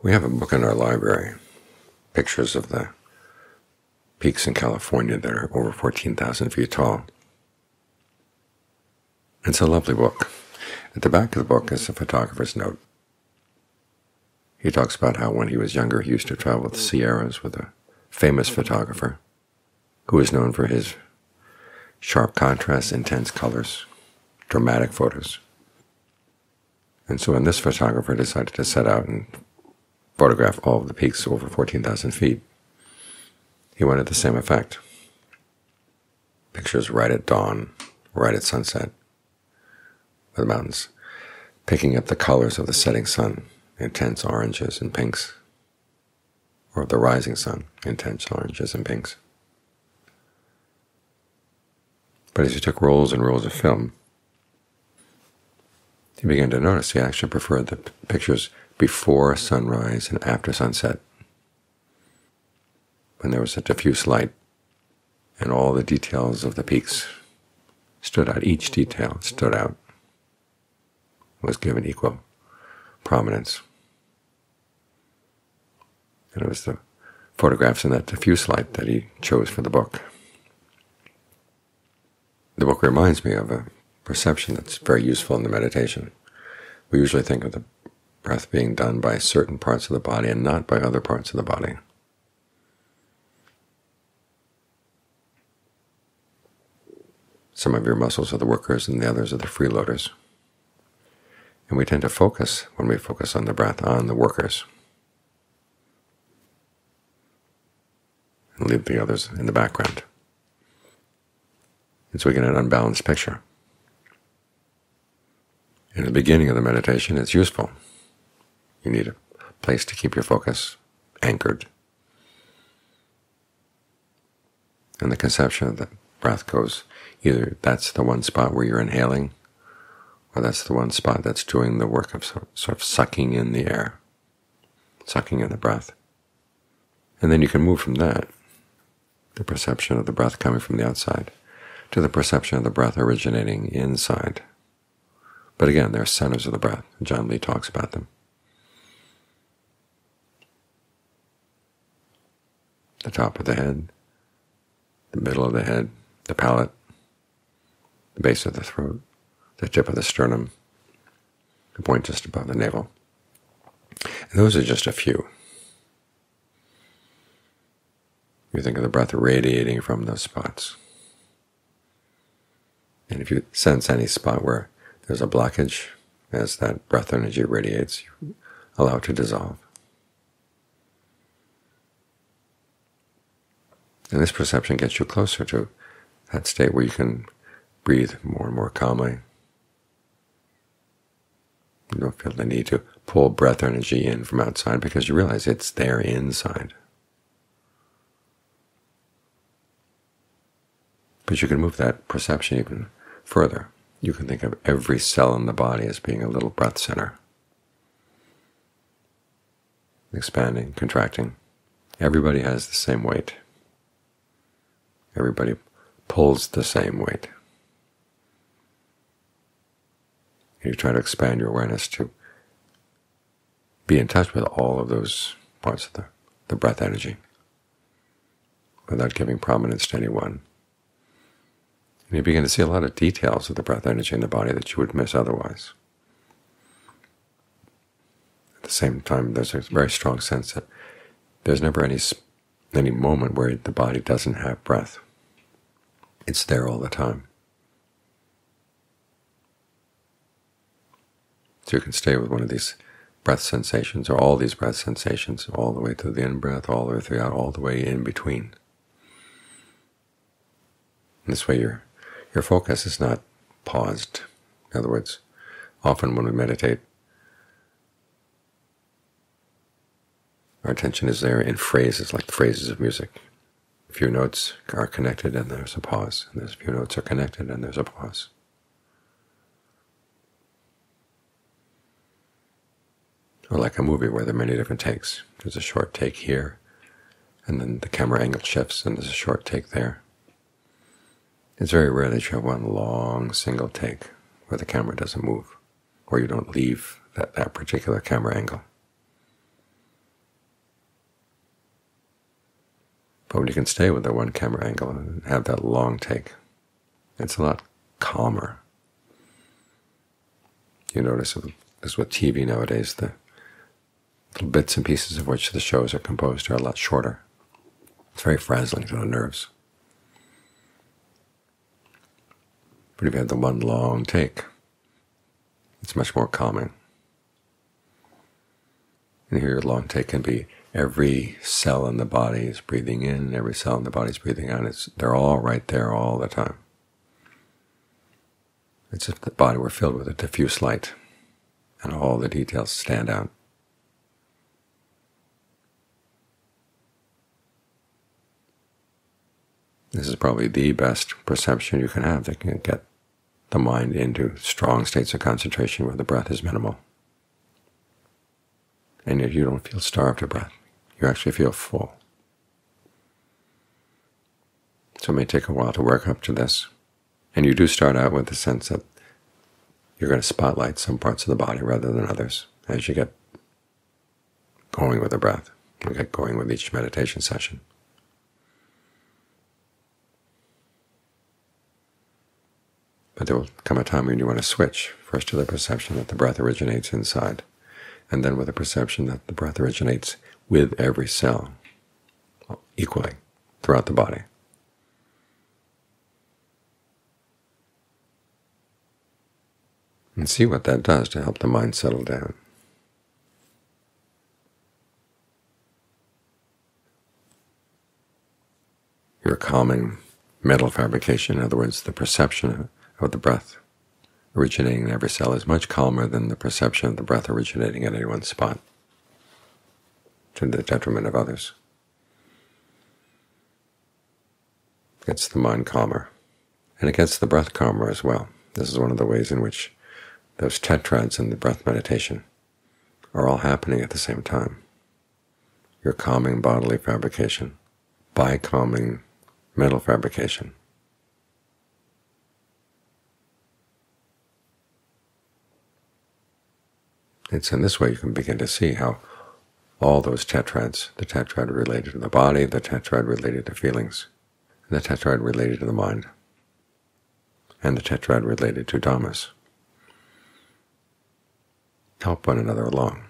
We have a book in our library, pictures of the peaks in California that are over 14,000 feet tall. It's a lovely book. At the back of the book is a photographer's note. He talks about how when he was younger he used to travel the Sierras with a famous photographer who is known for his sharp contrast, intense colors, dramatic photos. And so when this photographer decided to set out and photograph all of the peaks over 14,000 feet, he wanted the same effect. Pictures right at dawn, right at sunset, of the mountains, picking up the colors of the setting sun, intense oranges and pinks, or of the rising sun, intense oranges and pinks. But as he took rolls and rolls of film, he began to notice he actually preferred the pictures before sunrise and after sunset, when there was a diffuse light and all the details of the peaks stood out. Each detail stood out, was given equal prominence. And it was the photographs in that diffuse light that he chose for the book. The book reminds me of a perception that's very useful in the meditation. We usually think of the breath being done by certain parts of the body and not by other parts of the body. Some of your muscles are the workers and the others are the freeloaders. And we tend to focus, when we focus on the breath, on the workers, and leave the others in the background. And so we get an unbalanced picture. In the beginning of the meditation, it's useful. You need a place to keep your focus anchored. And the conception of the breath goes, either that's the one spot where you're inhaling, or that's the one spot that's doing the work of sort of sucking in the air, sucking in the breath. And then you can move from that, the perception of the breath coming from the outside, to the perception of the breath originating inside. But again, there are centers of the breath. John Lee talks about them. The top of the head, the middle of the head, the palate, the base of the throat, the tip of the sternum, the point just above the navel. And those are just a few. You think of the breath radiating from those spots. And if you sense any spot where there's a blockage, as that breath energy radiates, you allow it to dissolve. And this perception gets you closer to that state where you can breathe more and more calmly. You don't feel the need to pull breath energy in from outside because you realize it's there inside. But you can move that perception even further. You can think of every cell in the body as being a little breath center, expanding, contracting. Everybody has the same weight. Everybody pulls the same weight. You try to expand your awareness to be in touch with all of those parts of the breath energy without giving prominence to any one. And you begin to see a lot of details of the breath energy in the body that you would miss otherwise. At the same time, there's a very strong sense that there's never any moment where the body doesn't have breath. It's there all the time. So you can stay with one of these breath sensations, or all these breath sensations, all the way through the in-breath, all the way through out, all the way in between. And this way your focus is not paused. In other words, often when we meditate, our attention is there in phrases, like phrases of music. A few notes are connected and there's a pause, and there's a few notes are connected and there's a pause. Or like a movie where there are many different takes. There's a short take here, and then the camera angle shifts, and there's a short take there. It's very rare that you have one long single take where the camera doesn't move, or you don't leave that particular camera angle. But when you can stay with the one camera angle and have that long take, it's a lot calmer. You notice as with TV nowadays, the little bits and pieces of which the shows are composed are a lot shorter. It's very frazzling to the nerves. But if you have the one long take, it's much more calming. And here your long take can be every cell in the body is breathing in, every cell in the body is breathing out. They're all right there all the time. It's as if the body were filled with a diffuse light, and all the details stand out. This is probably the best perception you can have that can get the mind into strong states of concentration where the breath is minimal. And yet you don't feel starved of breath. You actually feel full. So it may take a while to work up to this. And you do start out with the sense that you're going to spotlight some parts of the body rather than others as you get going with the breath. You get going with each meditation session. But there will come a time when you want to switch, first to the perception that the breath originates inside, and then with the perception that the breath originates with every cell equally throughout the body. And see what that does to help the mind settle down. Your calming mental fabrication, in other words, the perception of the breath originating in every cell, is much calmer than the perception of the breath originating at any one spot, to the detriment of others. It gets the mind calmer, and it gets the breath calmer as well. This is one of the ways in which those tetrads in the breath meditation are all happening at the same time. Your calming bodily fabrication by calming mental fabrication. It's in this way you can begin to see how all those tetrads, the tetrad related to the body, the tetrad related to feelings, and the tetrad related to the mind, and the tetrad related to Dhammas, help one another along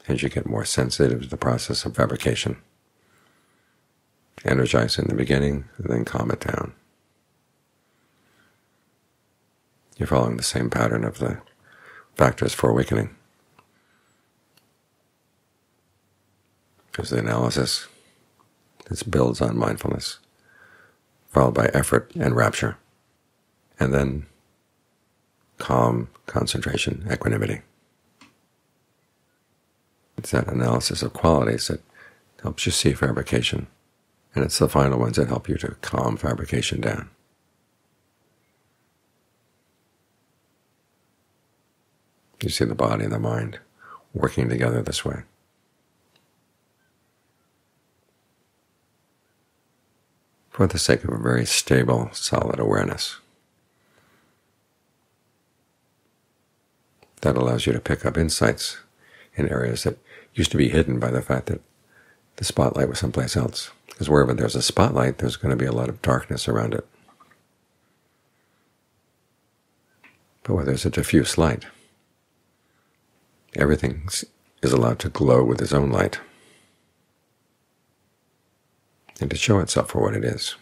as you get more sensitive to the process of fabrication. Energize in the beginning, and then calm it down. You're following the same pattern of the factors for awakening. There's the analysis. This builds on mindfulness, followed by effort and rapture, and then calm, concentration, equanimity. It's that analysis of qualities that helps you see fabrication, and it's the final ones that help you to calm fabrication down. You see the body and the mind working together this way. For the sake of a very stable, solid awareness that allows you to pick up insights in areas that used to be hidden by the fact that the spotlight was someplace else. Because wherever there's a spotlight, there's going to be a lot of darkness around it. But where there's a diffuse light, everything is allowed to glow with its own light and to show itself for what it is.